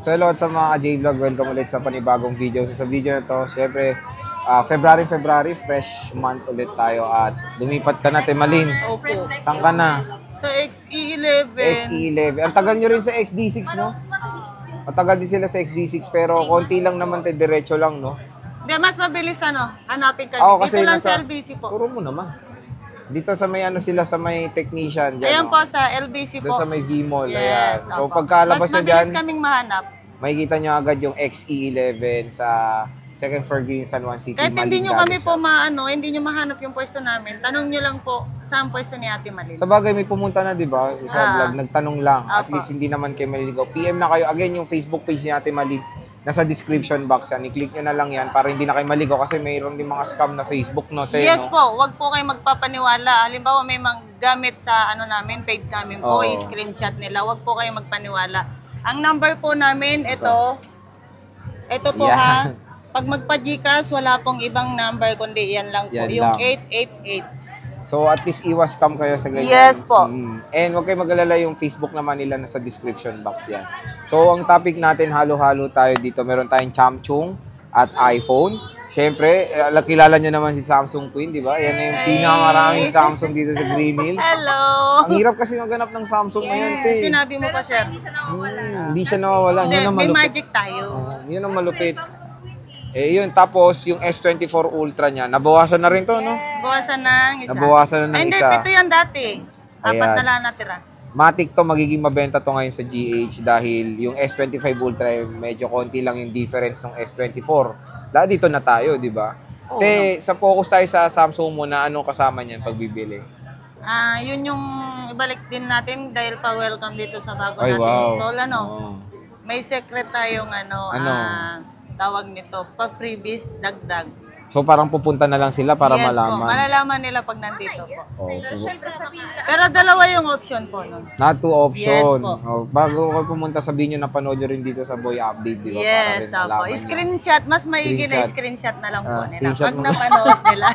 So hello sa mga J-Vlog, welcome ulit sa panibagong video. So sa video na to, syempre, February, fresh month ulit tayo at lumipat ka na, Temalin. Opo. Saan ka na? Sa XE11. XE11. Ang tagal nyo rin sa XD6, no? Matagal din sila sa XD6, pero konti lang naman, diretso lang, no? Hindi, mas mabilis hanapin kami. Ako, kasi Dito lang nasa, sa LBC po. Turo mo naman. Dito sa may sila sa may technician dyan. Ayan no? po sa LBC po. Doon sa may V-Mall. Yes, ayan. So opo. pagkalabas nyo dyan, mas mabilis kaming mahanap. makikita nyo agad yung XE11 sa second floor Green San Juan City. Kahit hindi nyo kami po hindi nyo mahanap yung pwesto namin, tanong nyo lang po saan pwesto ni Ate Malin. Sa bagay, may pumunta na, di ba? Sa vlog, nagtanong lang. At Opo. least hindi naman kayo maliligaw. PM na kayo. Again, yung Facebook page ni Ate Malin, nasa description box yan. I-click nyo na lang yan para hindi na kayo maligaw kasi mayroon din mga scam na Facebook, no? Yes no? po, wag po kayo magpapaniwala. Halimbawa may mga gamit sa namin, page namin po, Oo. screenshot nila. Wag po kayo magpaniwala. Ang number po namin, ito po Yan. ha. Pag magpa-GCash, wala pong ibang number kundi yan lang po, Yan yung lang. 888. So, at least iwas scam kayo sa ganyan. Yes po. And huwag kayo mag-alala, yung Facebook naman nila nasa description box yan. So, ang topic natin, halo-halo tayo dito. Meron tayong Samsung at iPhone. Siyempre, kilala nyo naman si Samsung Queen, di ba? Yan na yung pinakamaraming Samsung dito sa Green Hills. Hello! Ang hirap kasi maganap ng Samsung ngayon, te. Sinabi mo pa, sir. Hindi siya nawawala. Hindi, Yun ang may malupit. magic tayo. Yun ang malupit. Yun. Tapos, yung S24 Ultra niya, nabawasan na rin to, no? Bawasan ng isa. Nabawasan na ng Hindi, isa. ito yan dati. Apat Ayan. na lang natira. Matic to, magiging mabenta to ngayon sa GH dahil yung S25 Ultra, medyo konti lang yung difference ng S24. Dahil dito na tayo, di ba? Oo, Sa focus tayo sa Samsung muna, anong kasama niyan pag bibili? Yun yung ibalik din natin dahil pa-welcome dito sa bago Ay, natin wow. install. Oo. May secret tayong tawag nito, pa-freebies, dagdag. So parang pupunta na lang sila para Yes malaman. po, malalaman nila pag nandito po. Oh, Pero dalawa yung option po nun. not two option. Yes po. Bago ko pumunta, sabihin nyo, napanood nyo rin dito sa Boy Update, di ba? Yes, Para rin opo. malaman nyo. Screenshot, mas maigi na Screenshot. screenshot na lang po nila. Screenshot Pag mo. napanood nila.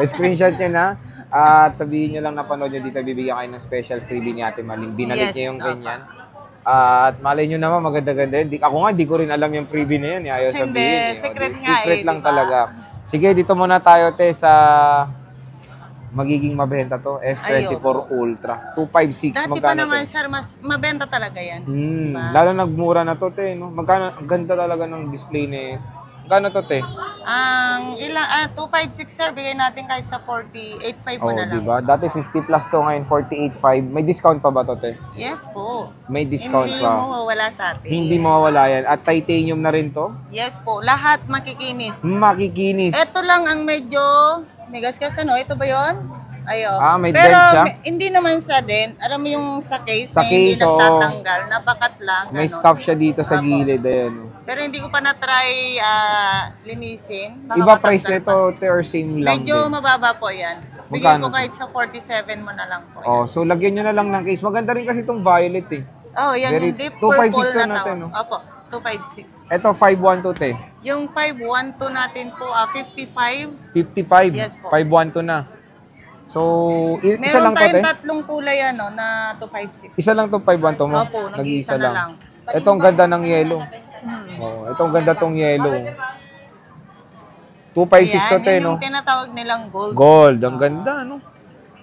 Screenshot nyo na. At sabihin nyo lang napanood nyo dito, bibigyan kayo ng special freebie ni Ate Maling. Binalik Yes, niya yung opo. ganyan. At malay nyo naman, maganda-ganda yun. Ako nga, di ko rin alam yung freebie na yun. Ayaw Hindi, sabihin. secret Di, nga secret lang diba? talaga. Sige, dito muna tayo, te, sa magiging mabenta to. S24 Ultra. 256. Dati pa Magkano naman, to? sir, mas mabenta talaga yan. Diba? Lalo nagmura na to, te. No? Magkano, ang ganda talaga ng display na yun. Magkano to, te? Ang 256, sir, bigay natin kahit sa 48.5 mo Oh, na lang. diba? Dati 50 plus to, ngayon 48.5. May discount pa ba to, te? Yes po. May discount Hindi pa. mo mawala sa atin. Hindi mawawala yan. At titanium na rin to. Yes po. Lahat makikinis. Makikinis. Ito lang ang medyo may gasgas, Ito ba yon? Ayo. May Pero dent siya? hindi naman sa dent. Alam mo yung sa case Sa na hindi case, oo. nagtatanggal. Napakat lang. May scuff siya dito sa Apo. gilid. Ayan. oh. Pero hindi ko pa na-try linisin. Baka Iba price matanggal nito, pa. te, or same lang Medyo din? mababa po yan. Bigay Magkano ko to? kahit sa 47 mo na lang po. Oh, so lagyan nyo na lang ng case. Maganda rin kasi itong violet eh. Oh, yan Very- yung deep 256 purple to na natin, tawag. no? Opo, 256. Ito, 512 te. Yung 512 natin po, 55. 55. Yes po. 512 na. So, isa Meron lang to, te? tayong tatlong kulay na 256. Isa lang to 512 mo? Opo, nag-iisa na lang. Ito ang ganda ng yellow. Oh, ito ang ganda tong yellow. 256 to, te, Yan, no? yung tinatawag nilang gold. Gold. Ang ganda, no?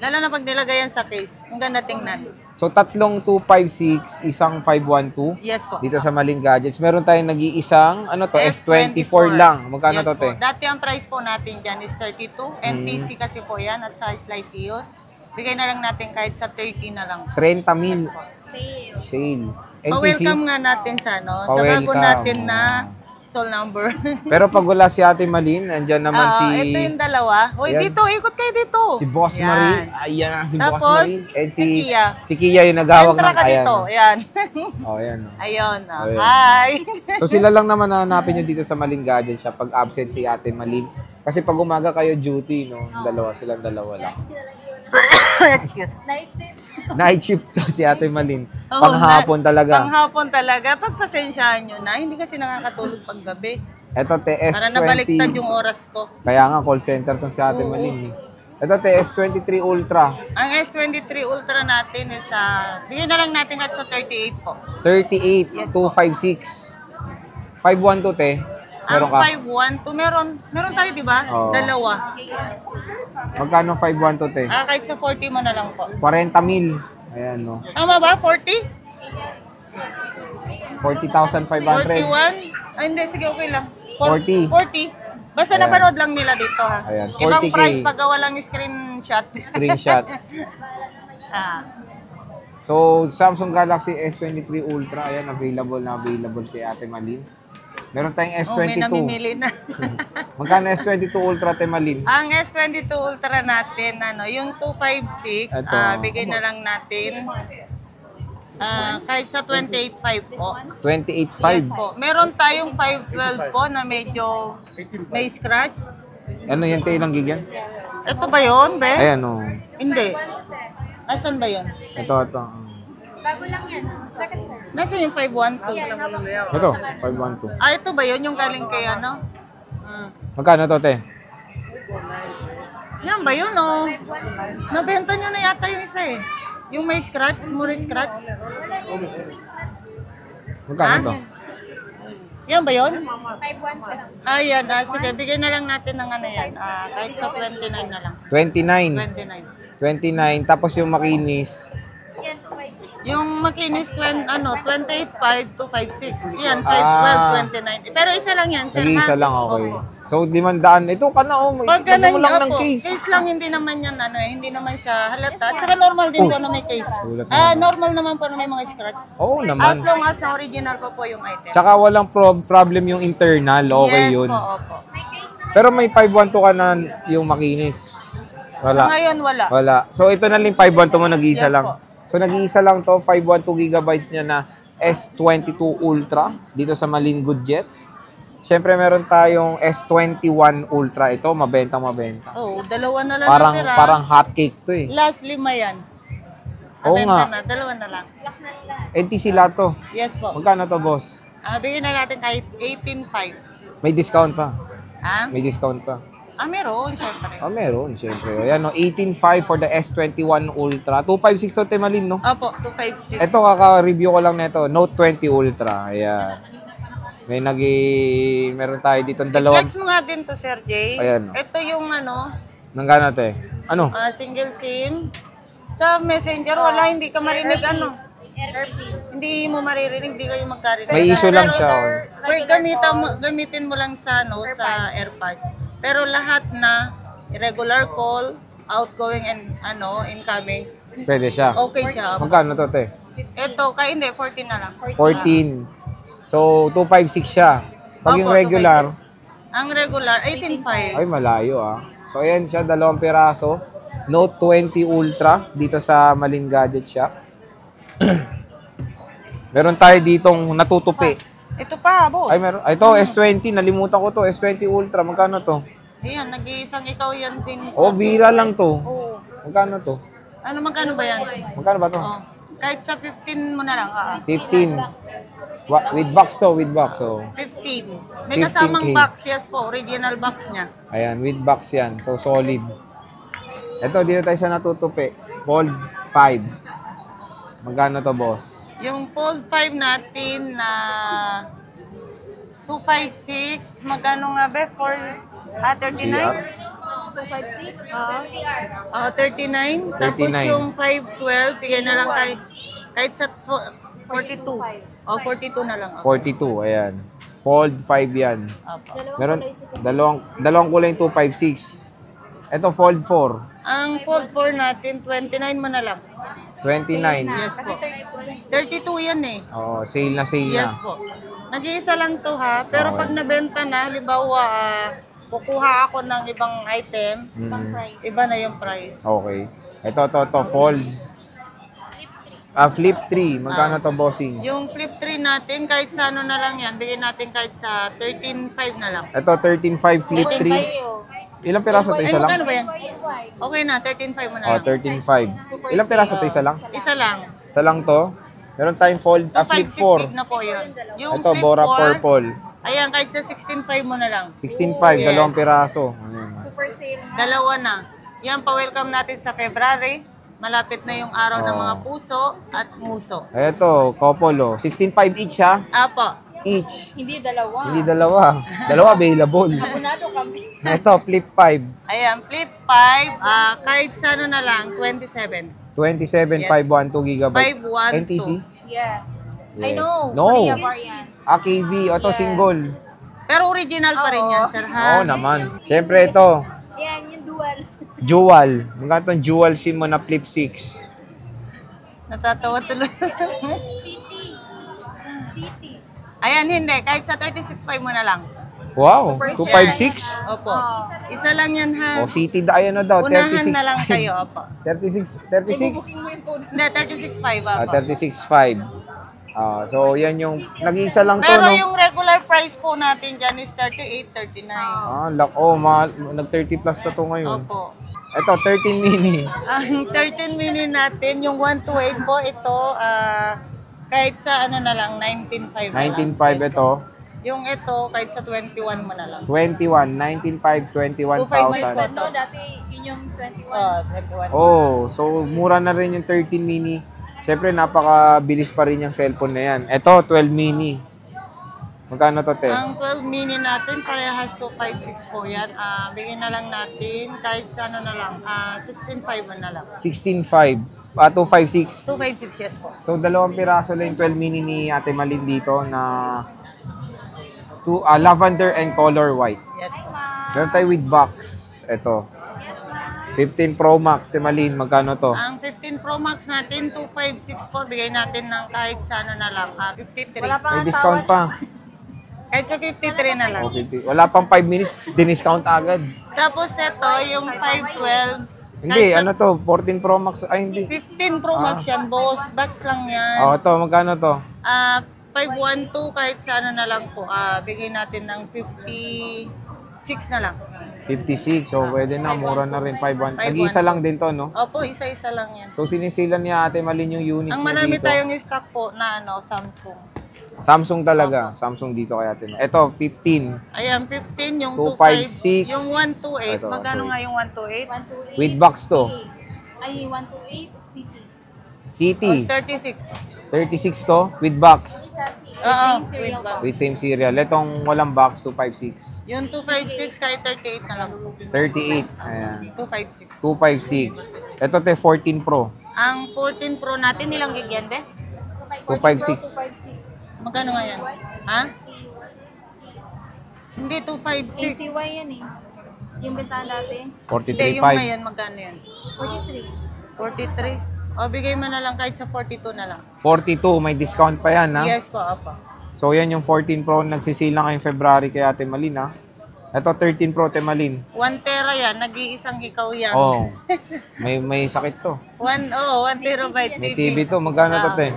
Lalo na pag nilagayan sa case. Ang ganda tingnan. So, tatlong 256, isang 512. Yes po. Dito sa Maling Gadgets. Meron tayong nag-iisang, S24 lang. Magkano Yes to, te? po. Dati ang price po natin dyan is 32. NTC kasi po yan at sa Slight Tios. Bigay na lang natin kahit sa 30 na lang. 30 mil. Sale. NTC. Pa-welcome nga natin sa sa bago Pa-welcome. natin na stall number. Pero pag wala si Ate Malin, andyan naman si... Ito yung dalawa. Hoy, Ayan. dito, ikot kayo dito. Si Boss Yan. Marie. Ayan, si Boss Tapos, Marie. And si Kia. Si Kia yung naghawak Entra ng... ka Ayan. dito. Ayan. Oh, ayan. Ayun. Ayan. Hi. So sila lang naman hanapin nyo dito sa Maling Gadgets siya pag absent si Ate Malin. Kasi pag umaga kayo duty, no? Silang dalawa lang. Excuse. Night shift to si Ate Malin. Oo, Panghapon talaga. Panghapon talaga. Pagpasensyahan nyo na. Hindi kasi nakakatulog paggabi. Eto, TS20. Para nabaliktad yung oras ko. Kaya nga, call center tong si Ate Oo. Malin. Eh. Ito, te, S23 Ultra. Ang S23 Ultra natin is, bigyan na lang natin at sa 38 po. 38, Yes, 256. 512, te. Meron Ang ka? 512, meron tayo, di ba? Oo. Dalawa. Magkano 512, te? Kahit sa 40 mo na lang po. 40,000. Ayan, no. Tama ba? 40? 40,500. 41? Ay, hindi. Sige, okay lang. 40. 40. Basta Ayan. napanood lang nila dito, ha? Ayan, Ibang 40K. price pag walang screenshot. Screenshot. ah. So, Samsung Galaxy S23 Ultra, ayan, available kay Ate Malin. Meron tayong Oh, may S22. namimili na. Magkano S22 Ultra, Ate Malin? Ang S22 Ultra natin, yung 256, Ito. bigay na lang natin. Kahit sa 28.5 po. 28.5. Yes po. Meron tayong 512 po na medyo may scratch. Ano yan, te? Ilang gig yan? Ito ba yun, be? Ayan, no. Hindi. Nasaan ba yun? Ito. Bago lang yan. Second sir. Nasaan yung 512? Ito, 512. Ito ba yun? Yung galing kay ano? Magkano to, te? Yan ba yun, oh? Nabenta nyo na yata yung isa eh. Yung may scratch, mura scratch. Magkano to? Yan ba yun? 5-1 plus. Ayan, sige, bigyan na lang natin ng ano yan. Kahit sa 29 na lang. 29. 29. 29. Tapos yung makinis, Yan, 5-6. Yung makinis, 28.5 to 5.6. Yan, 5.12, 29. Pero isa lang yan, sir, nag-iisa ha? lang, okay. Opo. So, 500. Ito ka na, oh. Pagka Lagyan mo lang ng opo, case. lang, hindi naman yan, hindi naman siya halata. At saka normal din po na may case. Ulat naman. Normal naman po na may mga scratch. Oo naman. As long as na original po yung item. Tsaka walang problem yung internal, okay yes yun. po, opo. Pero may 512 ka na yung makinis. Sa Wala. ngayon, wala. Wala. So, ito na lang 512 mo, nag-iisa Yes lang. po. So, nag-iisa lang to 512 gigabytes niya na S22 Ultra dito sa Malin Good Jets. Siyempre, meron tayong S21 Ultra. Ito, mabenta. Oh, dalawa na lang Parang, natira. parang hotcake to eh. Last 5 yan. Oo Nabenta nga. na, dalawa na lang. NTC Lato. Yes po. Magkano to, boss? Bigyan na natin kahit 18.5. May discount pa. Ha? May discount pa. Meron, syempre. Meron, siyempre. Ayan, no? 18.5 for the S21 Ultra. 256 to, Temalin, no? Opo, 256. Ito, kaka-review ko lang nito. Note 20 Ultra. Ayan. Meron tayo dito dalawang. Flex mo nga din to, Sir Jay. Ayan. Ito yung Nangkano, te? Ano? single SIM. Sa Messenger, wala, hindi ka marinig Hindi mo maririnig, hindi kayo magkarinig. May issue lang siya. Pwede gamitin mo lang sa AirPods. Pero lahat na regular call, outgoing and incoming, Pwede siya. okay siya. Magkano to, te? Ito, 14 na lang. 14. So, 256 siya. Pag yung Opo, regular, 256. Ang regular, 18.5. ay malayo ah. So, ayan siya, 2 piraso. Note 20 Ultra dito sa Malin Gadget Shop. Meron tayo ditong natutupi. Ito pa, boss. Ay, meron. Ito, S20. Nalimutan ko to. S20 Ultra. Magkano to? Ayan, nag-iisang ikaw yan din. Oh, bira lang to. Oo. Magkano to? Magkano ba yan? Magkano ba to? Oh. Kahit sa 15 mo na lang. 15. With box to, with box. So, 15. May 15K. kasamang box, yes po. Original box niya. ayan, with box yan. So, solid. Ito, dito tayo sa natutupi. Fold 5. Magkano to, boss? Yung Fold 5 natin na 256, magkano nga ba? 39? CR? 256. 39. Tapos 39. yung 512, bigay na lang kahit sa 42. 42 na lang. 42, ayan. Fold 5 yan. Opo. Meron, dalawang kulay yung 256. Ito, Fold 4. Ang Fold 4 natin, 29 mo na lang. 29. Yes po. 32 yan eh. Oh, sale na. Yes po. Nag-iisa lang to ha. Pero pag nabenta na, halimbawa, kukuha ako ng ibang item, iba na yung price. Okay. Ito, Fold. Flip 3. Magkano to, bossing? Yung Flip 3 natin, kahit sa ano na lang yan, bigyan natin kahit sa 13.5 na lang. Ito, 13.5 Flip 3. Ilang piraso to? Ay, Isa lang? magkano ba yan? Okay na, 13.5 mo na Oh, lang. 13.5. Ilang piraso to? Isa lang? Isa lang. Isa lang to. Meron tayong Fold, Flip 256 4. gig na po yun. Yung Ito, Flip Bora 4, Purple. ayan, kahit sa 16.5 mo na lang. 16.5. Yes. Dalawang piraso. Ayan. Super sale na. Dalawa na. Yan, pa-welcome natin sa February. Malapit na yung araw ng mga puso at muso. Ito, couple, 16.5 each, ha? Apo. Each. Hindi dalawa. Hindi dalawa. Dalawa available. Abonado kami. Ito, flip 5. Ayan, flip 5. Kahit sa ano na lang, 27. 27.512 GB. 512. NTC? Yes. I Yes. know. No. Korea variant. AKV, ito single. Pero original pa rin yan, sir, ha? Oo naman. Siyempre ito, Yan, yung dual. dual. Magkano itong dual SIM mo na flip 6? Natatawa tuloy. City. City. Ayan, hindi. Kahit sa 36.5 mo na lang. Wow, 256? Opo. Isa lang yan, ha? O, City da, ayan na daw, Unahan 36. na lang kayo, opo. 36? 36? Mo yung code. Hindi, 36.5, opo. 36.5. So, yan yung, nag-iisa lang to, Pero no? yung regular price po natin dyan is 38, 39. Nag-30 plus na to ngayon. Opo. Ito, 13 mini. Ang 13 mini natin, yung 128 po, ito, kahit sa ano na lang, 19.5 na lang. 19.5 ito. Yung ito, kahit sa 21 mo na lang. 21, 19.5, 21,000. Ito. No, dati yun yung 21. 21. Oh, so mura na rin yung 13 mini. Siyempre, napakabilis pa rin yung cellphone na yan. Ito, 12 mini. Magkano to, te? Ang 12 mini natin, parehas 256 po yan. Bigyan na lang natin, kahit sa ano na lang, 16.5 na lang. 16.5. 256. 256, yes po. So, dalawang piraso lang yung 12 mini ni Ate Malin dito na lavender and color white. Yes po. Meron tayo with box. Ito. 15 Pro Max, Ate Malin, magkano to? Ang 15 Pro Max natin, 256 po. Bigay natin ng kahit sa ano na lang, 53. Wala pa May nga discount pa. Kahit sa 53 na lang. Oh, 50. Wala pang 5 minutes, diniscount agad. Tapos ito, yung 512. Hindi, kahit sa ano to? 14 Pro Max? Ay, hindi. 15 Pro Max yan, boss. Box lang yan. Oh, ito, magkano to? 512 kahit sa ano na lang po. Bigay natin ng 56 na lang. 56. So, pwede na. Mura na rin. 5.1. 5.1. Nag-iisa lang din to, no? Opo, isa-isa lang yan. So, sinisilan ni Ate Malin yung units Ang niya marami dito. tayong stock po na Samsung. Samsung talaga. Samsung dito kay Ate Malin. Ito, 15. Ayan, 15, yung 256. 256, yung 128. Ito, Magkano 128. nga yung 128? 128. With box to. Ay, 128 City. City. 36. 36 to. With box. Isa si Oo, same serial with box. With same serial. Itong walang box, 256. Yung 256 kahit 38 na lang po. 38. Ayan. 256. 256. Ito, te, 14 Pro. Ang 14 Pro natin, ilang gig yan, be? 256. 256. Magkano nga yan? Ha? Hindi, 256. ACY yan eh. Yung bentahan dati. Hindi, yung 43.5. ngayon, magkano yan? 43. 43. O, bigay mo na lang kahit sa 42 na lang. 42. May discount pa yan, ha? Yes po, opo. So, yan yung 14 Pro. Nagsisale na ngayong February kay Ate Malin, ha? Ito, 13 Pro, Ate Malin. 1 tera yan, nag-iisang ikaw yan. Oh. May sakit to. 1 terabyte May TV to. Magkano to, te?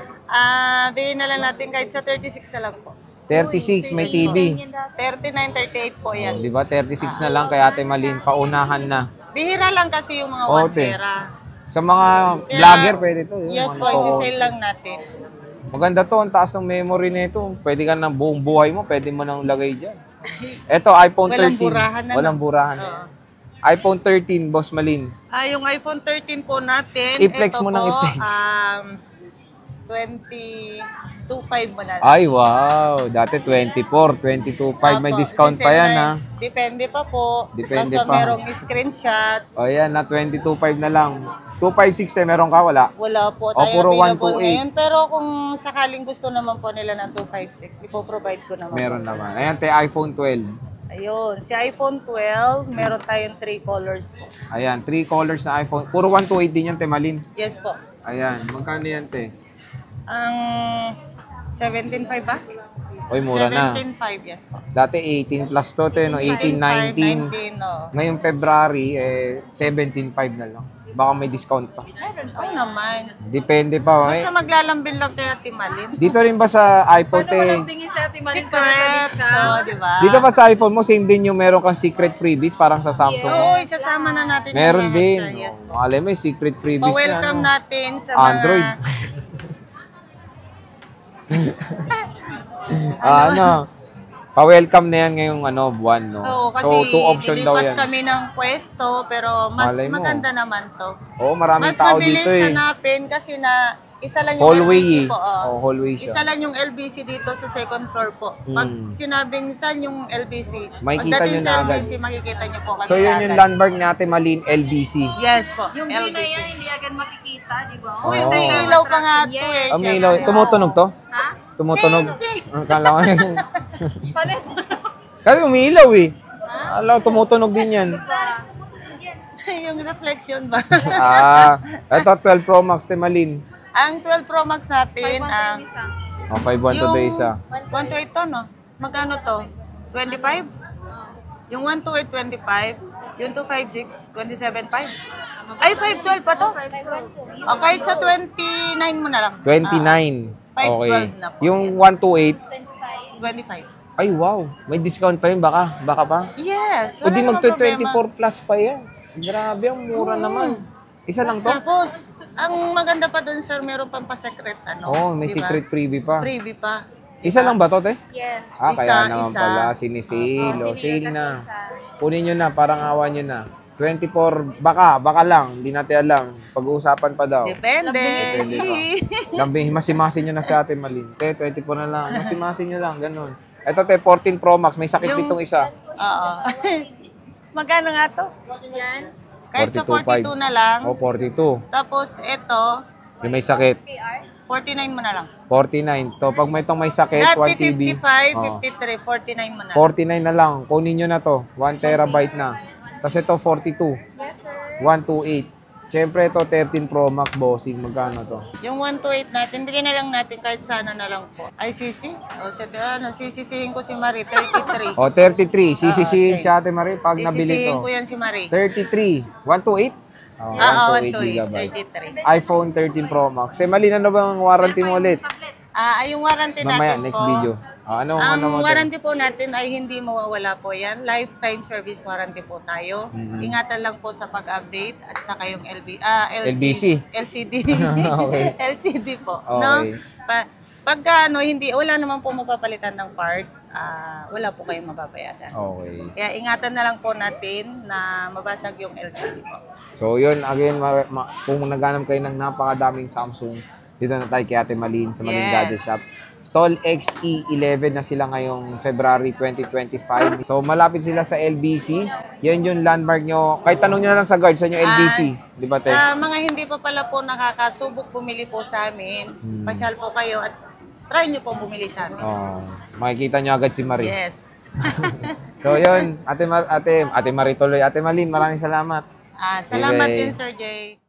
Bigay na lang natin kahit sa 36 na lang po. 36, may TV. 39, 38 po yan. Di ba? 36 na lang kay Ate Malin. Paunahan na. Bihira lang kasi yung mga Oo, 1 te. tera. Sa mga Kaya, vlogger, pwede to. Yung Yes mga po, isi-sale lang natin. Maganda to. Ang taas ng memory nito. Pwede ka na buong buhay mo. Pwede mo nang lagay dyan. Ito, iPhone 13. Walang burahan na. Walang burahan. Oo. iPhone 13, Boss Malin. Yung iPhone 13 po natin, I-flex ito mo ng po, i-flex. 22.5 mo na lang. Ay, wow. Dati 24, 22.5. May Opo, discount pa yan, ha? Depende pa po. Depende Basta pa. merong screenshot. O, yan na. 22.5 na lang. 256 eh. Meron ka? Wala? Wala po O, tayo puro available 128. ngayon. Pero kung sakaling gusto naman po nila ng 256, ipoprovide ko naman. Meron po. naman. Ayan, te. iPhone 12. Ayun. Si iPhone 12, meron tayong 3 colors po. Ayan. 3 colors na iPhone. Puro 128 din yan, te. Malin. Yes po. Ayan. Magkano yan, te? Ang 17.5 ba? Oy, mura na. 17.5, yes po. Dati 18 plus to, te. No? 18, 19. 19, no. Ngayong February, 17.5 na lang. Baka may discount pa. Meron pa naman. Depende pa. Basta maglalambing lang kaya Timalin. Dito rin ba sa iPhone, te? tingin sa Timanin Secret. Oo, di ba? Dito ba sa iPhone mo, same din yung meron kang secret freebies parang sa Samsung? Oo, isasama na natin yung Meron lahat, din. sir. Yes po. Oh, alam mo, yung secret freebies Pa-welcome yan. natin sa Android. mga... Ano? Pa-welcome na yan ngayong buwan, no? Oo, kasi So, 2 option daw lilipat yan. kami ng pwesto, pero mas Malay mo. maganda naman to. Oo, maraming Mas tao mabilis dito eh. hanapin kasi na isa lang yung Hallway LBC eh. po. Oo, hallway siya. Isa lang yung LBC dito sa second floor po. Pag sinabing saan yung LBC, Makikita pagdating nyo na sa agad. LBC, makikita nyo po kami So, yun yung agad. landmark natin, Malin, LBC. Yes po, Yung view na LBC. yan, hindi agad makikita, di ba? Oo. May ilaw pa nga to eh. Ang ilaw, tumutunog to? Ha? Tumutunog. Ang kala ko yung... Palit. Kasi umiilaw eh. Alam, tumutunog din yan. Yung reflection ba? Ito 12 Pro Max, Malin. Ang 12 Pro Max natin, ang 5-1 to the isa. 128 to, no? Magkano to? 25? Yung 128, 25. Yung 256, 27.5. Ay, 512 pa to? O, kahit sa 29 mo na lang. 29. Okay. 512 na po, Yung yes. 128, 25. ay wow, may discount pa yun baka pa? Yes. O di wala namang problema. magto-24 plus pa yan. Grabe, ang mura naman. Isa lang to? Tapos, ang maganda pa dun, sir, meron pang pa-secret, Oh, may diba? secret freebie pa. Freebie pa. Isa lang ba to, te? Yes. Kaya naman Isa. pala, sinisale. O, sale na. Kunin nyo na, parang awan nyo na. 24, baka lang. Hindi natin alam. Pag-uusapan pa daw. Depende. Depende pa. Lambing, masimasin nyo na sa atin, Malin. Te, 24 na lang. Masimasin nyo lang, ganun. Ito, te, 14 Pro Max. May sakit ditong isa. Oo. Magkano nga to? Yan. Kahit sa 42.5. 42 na lang. O, 42. Tapos, ito, Yung may sakit. 49 mo na lang. 49. To, pag may itong may sakit, Dati 1 TB. 55, 53, 49 mo na. 49 na lang. Kunin nyo na to. 1 terabyte na. Tapos ito, 42. Yes, sir. 128. Siyempre ito, 13 Pro Max bossing. Magkano to? Yung 128 natin, bigyan na lang natin kahit sana na lang po. ICC? O, sisisihin ko si Marie, 33. O, 33. Sisisihin same. si Ate Marie pag nabili Sisisihin to. ko yan si Marie. 33. 128? Oh, 128, 128 GB. 33. iPhone 13 Pro Max. Mali na ba ang warranty mo ulit? Yung warranty Mamaya, natin next po. video. Ano Ang mo? warranty po natin ay hindi mawawala po yan. Lifetime service warranty po tayo. Ingatan lang po sa pag-update at saka yung LBC. LCD. Okay. LCD po. Okay. No? Pagka hindi, wala naman po mapapalitan ng parts, wala po kayong mababayaran. Okay. Kaya ingatan na lang po natin na mabasag yung LCD po. So yun, again, kung naghanap kayo ng napakadaming Samsung, dito na tayo kay Ate Malin sa Malin Yes. Gadget Shop. Stall XE11 na sila ngayong February 2025. So malapit sila sa LBC. Yan yung landmark nyo. Kahit tanong nyo na lang sa guard, saan yung LBC? Di ba, te? Sa mga hindi pa pala po nakakasubok bumili po sa amin, pasyal po kayo at try nyo po bumili sa amin. Oh, makikita nyo agad si Marie. Yes. So yun, Ate Marie tuloy. Ate Malin, maraming salamat. Salamat Okay. din, Sir Jay.